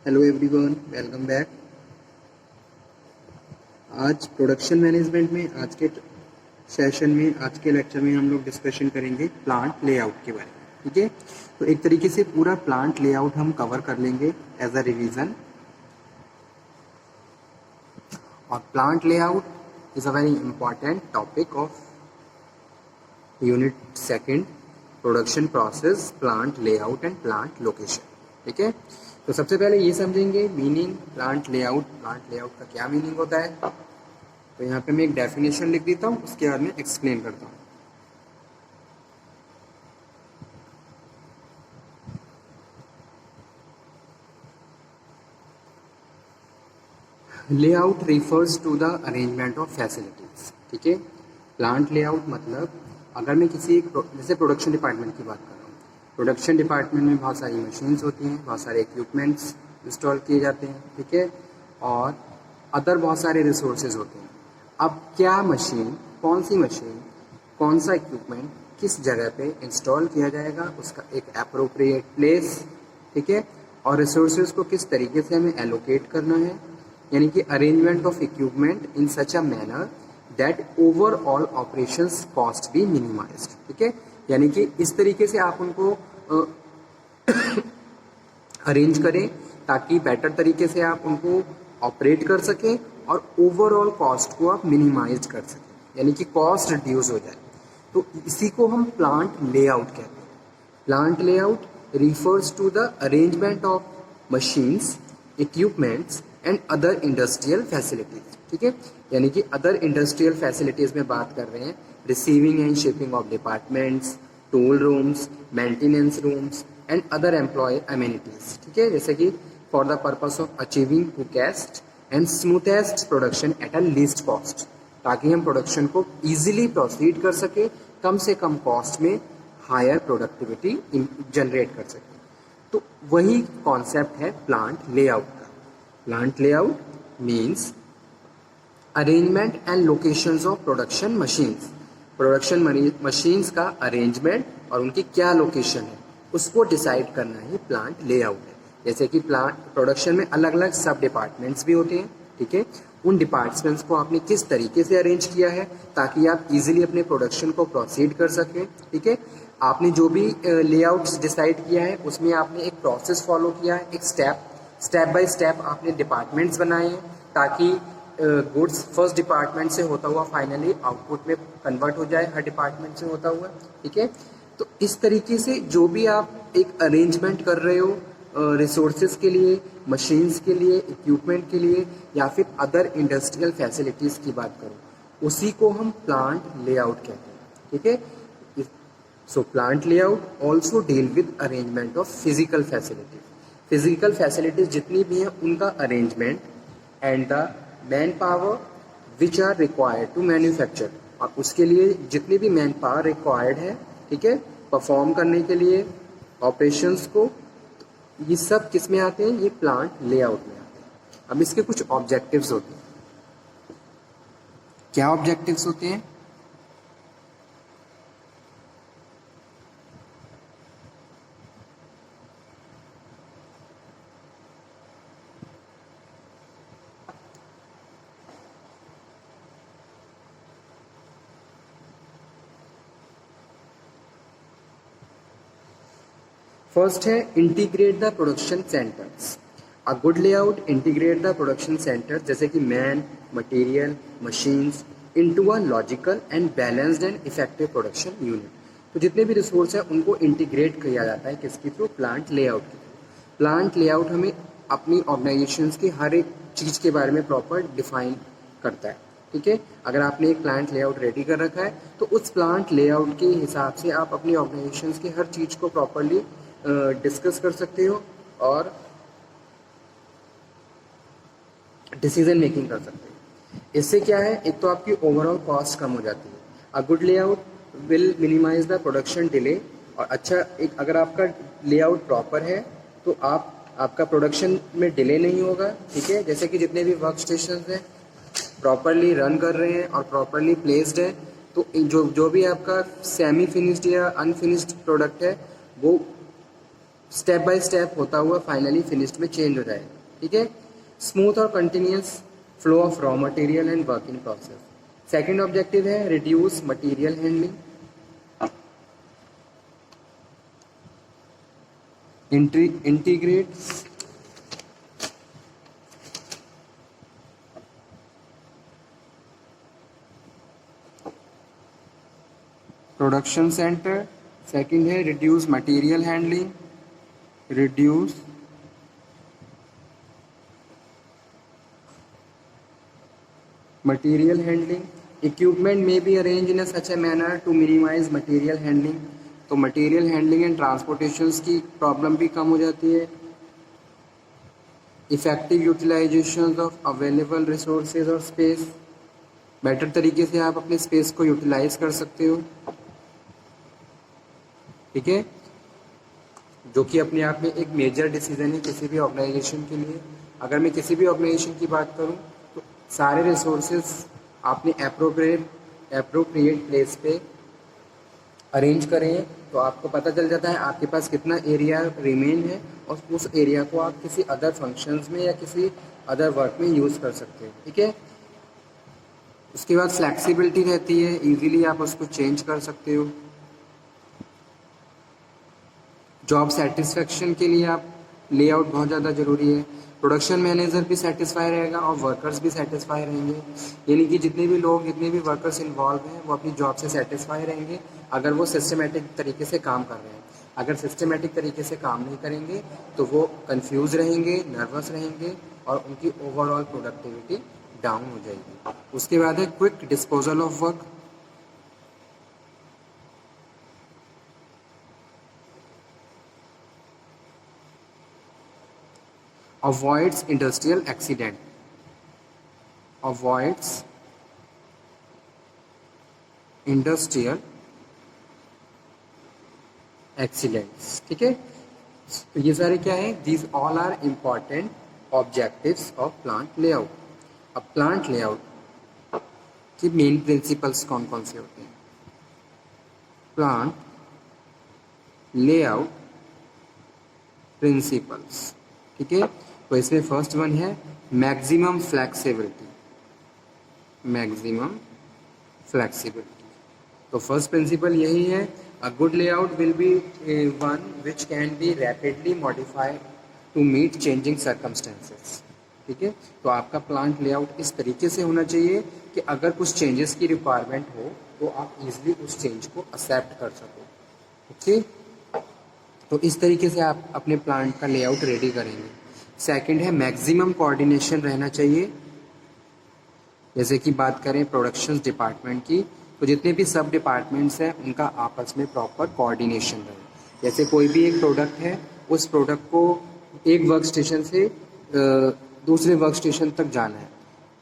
Hello everyone, welcome back. आज production management में आज के सेशन में आज के लेक्चर में हम लोग डिस्कशन करेंगे प्लांट लेआउट के बारे में। ठीक है, तो एक तरीके से पूरा प्लांट लेआउट हम कवर कर लेंगे एज अ रिवीजन। और plant layout is a very important topic of unit second, production process, plant layout and plant location. ठीक है, तो सबसे पहले ये समझेंगे meaning plant layout. Plant layout का क्या मीनिंग होता है, तो यहाँ पे मैं एक डेफिनेशन लिख देता हूँ, उसके बाद में एक्सप्लेन करता हूँ। Layout refers to the arrangement of facilities. ठीक है, प्लांट लेआउट मतलब अगर मैं किसी जैसे प्रोडक्शन डिपार्टमेंट की बात कर रहा हूँ, प्रोडक्शन डिपार्टमेंट में बहुत सारी मशीन्स होती हैं, बहुत सारे इक्विपमेंट्स इंस्टॉल किए जाते हैं। ठीक है, और अदर बहुत सारे रिसोर्सेज होते हैं। अब क्या मशीन, कौन सी मशीन, कौन सा इक्विपमेंट किस जगह पे इंस्टॉल किया जाएगा, उसका एक अप्रोप्रिएट प्लेस। ठीक है, और रिसोर्सेज को किस तरीके से हमें एलोकेट करना है, यानी कि arrangement of equipment in such a manner that overall operations cost be minimized. ठीक है, यानी कि इस तरीके से आप उनको अरेंज करें ताकि बेटर तरीके से आप उनको ऑपरेट कर सकें और ओवरऑल कॉस्ट को आप मिनिमाइज कर सकें, यानी कि कॉस्ट रिड्यूस हो जाए। तो इसी को हम प्लांट लेआउट कहते हैं। Plant layout refers to the arrangement of machines, equipments and other industrial facilities। ठीक है, यानी कि अदर इंडस्ट्रियल फैसिलिटीज में बात कर रहे हैं, receiving and shipping of departments, tool rooms, maintenance rooms and other employ amenities. ठीक है, जैसे कि for the purpose of achieving quickest and smoothest production at a least cost, ताकि हम प्रोडक्शन को इजीली प्रोसीड कर सके, कम से कम कॉस्ट में हायर प्रोडक्टिविटी जनरेट कर सके। तो वही कॉन्सेप्ट है प्लांट लेआउट का। Plant layout means arrangement and locations of production machines. Production machines का अरेंजमेंट और उनकी क्या लोकेशन है उसको डिसाइड करना ही प्लांट लेआउट है। जैसे कि प्लांट प्रोडक्शन में अलग अलग सब डिपार्टमेंट्स भी होते हैं। ठीक है, उन डिपार्टमेंट्स को आपने किस तरीके से अरेंज किया है ताकि आप इजीली अपने प्रोडक्शन को प्रोसीड कर सकें। ठीक है, आपने जो भी लेआउट्स डिसाइड किया है उसमें आपने एक प्रोसेस फॉलो किया है, एक स्टेप बाय स्टेप आपने डिपार्टमेंट्स बनाए हैं ताकि गुड्स फर्स्ट डिपार्टमेंट से होता हुआ फाइनली आउटपुट में कन्वर्ट हो जाए, हर डिपार्टमेंट से होता हुआ। ठीक है, तो इस तरीके से जो भी आप एक अरेंजमेंट कर रहे हो रिसोर्सेज के लिए, मशीन्स के लिए, इक्विपमेंट के लिए, या फिर अदर इंडस्ट्रियल फैसिलिटीज़ की बात करो, उसी को हम प्लांट लेआउट कहते हैं। ठीक है, so plant layout also deal with arrangement of physical facilities. Physical facilities जितनी भी हैं उनका arrangement and the manpower which are required to manufacture, और उसके लिए जितनी भी मैन पावर रिक्वायर्ड है, ठीक है, परफॉर्म करने के लिए ऑपरेशंस को, ये सब किस में आते हैं, ये प्लांट लेआउट में आते हैं। अब इसके कुछ ऑब्जेक्टिव्स होते हैं। क्या ऑब्जेक्टिव्स होते हैं? फर्स्ट है integrate the production centres. A good layout integrate the production centre, जैसे कि man, material, machines into a logical and balanced and effective production unit. तो जितने भी रिसोर्स हैं उनको इंटीग्रेट किया जाता है किसके थ्रू? प्लांट लेआउट के थ्रू। प्लांट लेआउट हमें अपनी ऑर्गेनाइजेशंस की हर एक चीज़ के बारे में प्रॉपर डिफाइन करता है। ठीक है, अगर आपने एक प्लांट लेआउट रेडी कर रखा है तो उस प्लांट लेआउट के हिसाब से आप अपनी ऑर्गेनाइजेशंस की हर चीज़ को प्रॉपरली डिस्कस कर सकते हो और डिसीजन मेकिंग कर सकते हो। इससे क्या है, एक तो आपकी ओवरऑल कॉस्ट कम हो जाती है। A good layout will minimise the production delay. और अच्छा, एक अगर आपका लेआउट प्रॉपर है तो आपका प्रोडक्शन में डिले नहीं होगा। ठीक है, जैसे कि जितने भी वर्क स्टेशन हैं प्रॉपरली रन कर रहे हैं और प्रॉपरली प्लेस्ड है, तो जो भी आपका सेमी फिनिश्ड या अनफिनिश्ड प्रोडक्ट है वो स्टेप बाय स्टेप होता हुआ फाइनली फिनिश्ड में चेंज हो जाएगा। ठीक है, स्मूथ और continuous flow of raw material and working process. Second objective है reduce material handling, integrate production centre. Second है reduce material handling, reduce material handling. Equipment may be arranged in a such a manner to minimize material handling. तो material handling and transportations की problem भी कम हो जाती है। Effective utilization of available resources और space, better तरीके से आप अपने स्पेस को यूटिलाइज कर सकते हो। ठीक है, जो कि अपने आप में एक मेजर डिसीजन है किसी भी ऑर्गेनाइजेशन के लिए। अगर मैं किसी भी ऑर्गेनाइजेशन की बात करूं तो सारे रिसोर्सेज आपने एप्रोप्रिएट प्लेस पे अरेंज करें तो आपको पता चल जाता है आपके पास कितना एरिया रिमेन है और उस एरिया को आप किसी अदर फंक्शंस में या किसी अदर वर्क में यूज़ कर सकते हो। ठीक है, उसके बाद फ्लैक्सिबिलिटी रहती है, इजीली आप उसको चेंज कर सकते हो। जॉब सेटिस्फेक्शन के लिए आप लेआउट बहुत ज़्यादा ज़रूरी है। प्रोडक्शन मैनेजर भी सेटिस्फाई रहेगा और वर्कर्स भी सेटिस्फाई रहेंगे, यानी कि जितने भी लोग जितने भी वर्कर्स इन्वॉल्व हैं वो अपनी जॉब से सेटिस्फाई रहेंगे अगर वो सिस्टमेटिक तरीके से काम कर रहे हैं। अगर सिस्टमेटिक तरीके से काम नहीं करेंगे तो वो कंफ्यूज रहेंगे, नर्वस रहेंगे और उनकी ओवरऑल प्रोडक्टिविटी डाउन हो जाएगी। उसके बाद है quick disposal of work. Avoids industrial accident, avoids industrial accidents। ठीक है, तो ये सारे क्या है, these all are important objectives of plant layout। अब प्लांट लेआउट की मेन प्रिंसिपल्स कौन कौन से होते हैं? Plant layout principles. ठीक है, तो इसमें फर्स्ट वन है मैक्सिमम फ्लैक्सिबिलिटी, मैक्सिमम फ्लैक्सिबिलिटी। तो फर्स्ट प्रिंसिपल यही है, a good layout will be one which can be rapidly modified to meet changing circumstances. ठीक है, तो आपका प्लांट लेआउट इस तरीके से होना चाहिए कि अगर कुछ चेंजेस की रिक्वायरमेंट हो तो आप इजीली उस चेंज को एक्सेप्ट कर सको। ओके, तो इस तरीके से आप अपने प्लांट का लेआउट रेडी करेंगे। सेकंड है मैक्सिमम कोऑर्डिनेशन रहना चाहिए। जैसे कि बात करें प्रोडक्शन डिपार्टमेंट की, तो जितने भी सब डिपार्टमेंट्स हैं उनका आपस में प्रॉपर कोऑर्डिनेशन रहे। जैसे कोई भी एक प्रोडक्ट है, उस प्रोडक्ट को एक वर्क स्टेशन से दूसरे वर्क स्टेशन तक जाना है,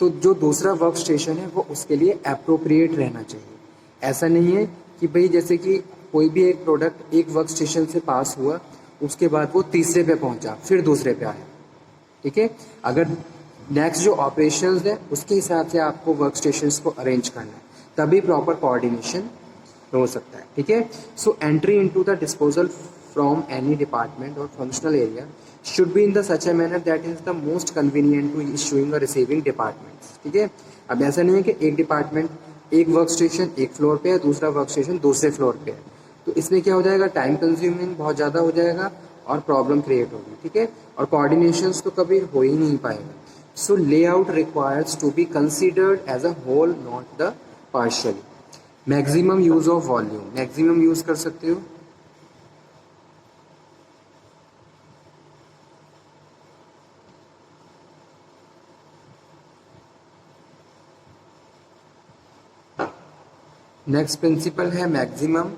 तो जो दूसरा वर्क स्टेशन है वो उसके लिए एप्रोप्रिएट रहना चाहिए। ऐसा नहीं है कि भाई जैसे कि कोई भी एक प्रोडक्ट एक वर्क स्टेशन से पास हुआ, उसके बाद वो तीसरे पे पहुंचा, फिर दूसरे पे आया। ठीक है, अगर नेक्स्ट जो ऑपरेशंस है उसके हिसाब से आपको वर्क स्टेशंस को अरेंज करना है, तभी प्रॉपर कोऑर्डिनेशन हो सकता है। ठीक है, so entry into the disposal from any department और functional area should be in the such a manner that is the most convenient to issuing और रिसीविंग डिपार्टमेंट्स। ठीक है, अब ऐसा नहीं है कि एक डिपार्टमेंट एक वर्क स्टेशन एक फ्लोर पे है, दूसरा वर्क स्टेशन दूसरे फ्लोर पे है, तो इसमें क्या हो जाएगा, टाइम कंज्यूमिंग बहुत ज़्यादा हो जाएगा और प्रॉब्लम क्रिएट होगी। ठीक है, और कोऑर्डिनेशंस तो कभी हो ही नहीं पाएगा। So layout requires to be considered as a whole, not the partially. Maximum use of volume, maximum use कर सकते हो। नेक्स्ट प्रिंसिपल है maximum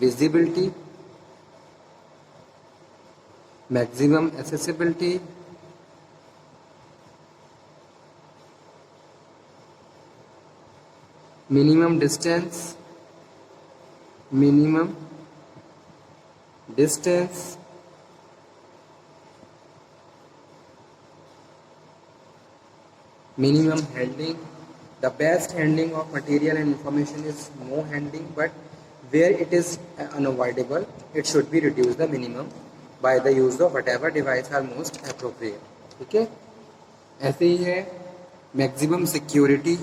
visibility, maximum accessibility, minimum distance, minimum distance, minimum handling. The best handling of material and information is no handling, but where it is unavoidable, it should be reduced the minimum by the use of whatever device are most appropriate. ठीक है, ऐसे ही है maximum security.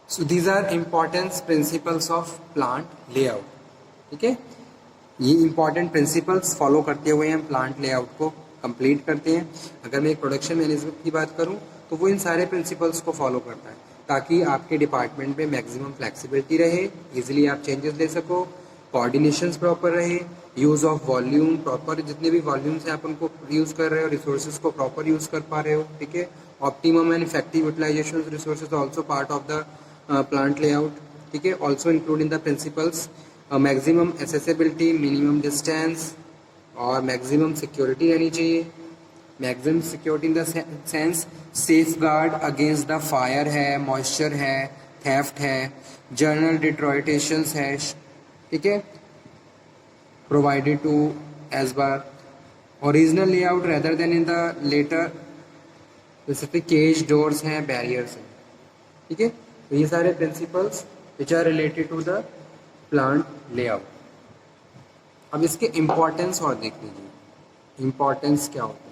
So these are importance principles of plant layout. ठीक है, ये important principles follow करते हुए हम प्लांट लेआउट को कंप्लीट करते हैं। अगर मैं एक प्रोडक्शन मैनेजमेंट की बात करूं तो वो इन सारे प्रिंसिपल्स को फॉलो करता है ताकि आपके डिपार्टमेंट में मैक्सिमम फ्लेक्सिबिलिटी रहे, इजीली आप चेंजेस ले सको, कोऑर्डिनेशंस प्रॉपर रहे, यूज़ ऑफ वॉल्यूम प्रॉपर, जितने भी वॉल्यूम्स हैं आप उनको यूज़ कर रहे हो, रिसोर्सेज को प्रॉपर यूज़ कर पा रहे हो। ठीक है, optimum and effective utilization resources also part of the plant layout. ठीक है, also include in the principles maximum accessibility, minimum distance और मैक्सिमम सिक्योरिटी रहनी चाहिए। Maximum security in the sense safeguard against the fire है, moisture है, theft है, general deteriorations है। ठीक है, provided to as bar original layout rather than in the later specific cage doors हैं, बैरियर्स हैं। ठीक है, तो ये सारे principles which are related to the plant layout. अब इसके इम्पोर्टेंस और देख लीजिए, इम्पोर्टेंस क्या होता है।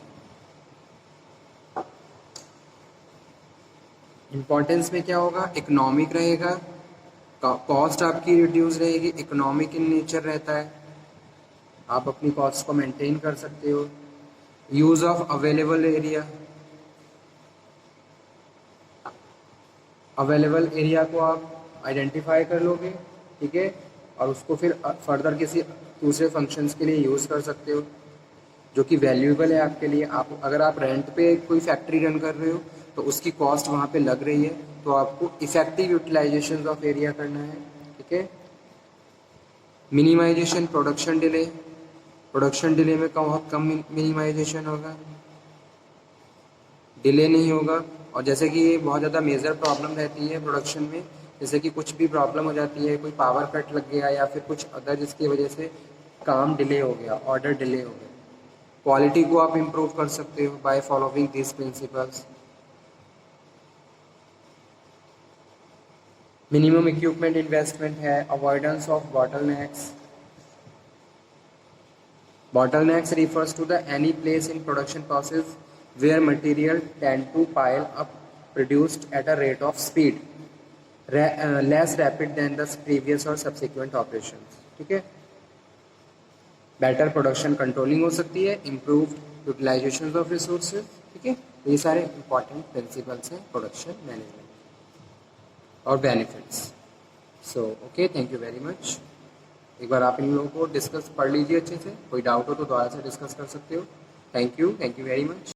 इम्पोर्टेंस में क्या होगा, इकोनॉमिक रहेगा, कॉस्ट आपकी रिड्यूस रहेगी, इकोनॉमिक इन नेचर रहता है, आप अपनी कॉस्ट को मेंटेन कर सकते हो। Use of available area, available area को आप आइडेंटिफाई कर लोगे। ठीक है, और उसको फिर फर्दर किसी दूसरे फंक्शंस के लिए यूज़ कर सकते हो जो कि वैल्यूएबल है आपके लिए। आप अगर आप रेंट पे कोई फैक्ट्री रन कर रहे हो तो उसकी कॉस्ट वहाँ पे लग रही है, तो आपको इफेक्टिव यूटिलाइजेशन ऑफ एरिया करना है। ठीक है, minimization production delay, production delay में बहुत कम मिनिमाइजेशन होगा, डिले नहीं होगा। और जैसे कि ये बहुत ज़्यादा मेजर प्रॉब्लम रहती है प्रोडक्शन में, जैसे कि कुछ भी प्रॉब्लम हो जाती है, कोई पावर कट लग गया या फिर कुछ अदर जिसकी वजह से काम डिले हो गया, ऑर्डर डिले हो गया। क्वालिटी को आप इम्प्रूव कर सकते हो by following this principles. Minimum equipment investment है, avoidance of bottlenecks. Bottlenecks refers to the any place in production process where material tend to pile up produced at a rate of speed less rapid than the previous or subsequent operations. ठीक है, better production controlling हो सकती है, improve utilisation of resources. ठीक है, ये सारे important principles हैं प्रोडक्शन मैनेजमेंट और benefits. So okay, thank you very much. एक बार आप इन लोगों को डिस्कस पढ़ लीजिए अच्छे से, कोई डाउट हो तो दोबारा से डिस्कस कर सकते हो। Thank you very much.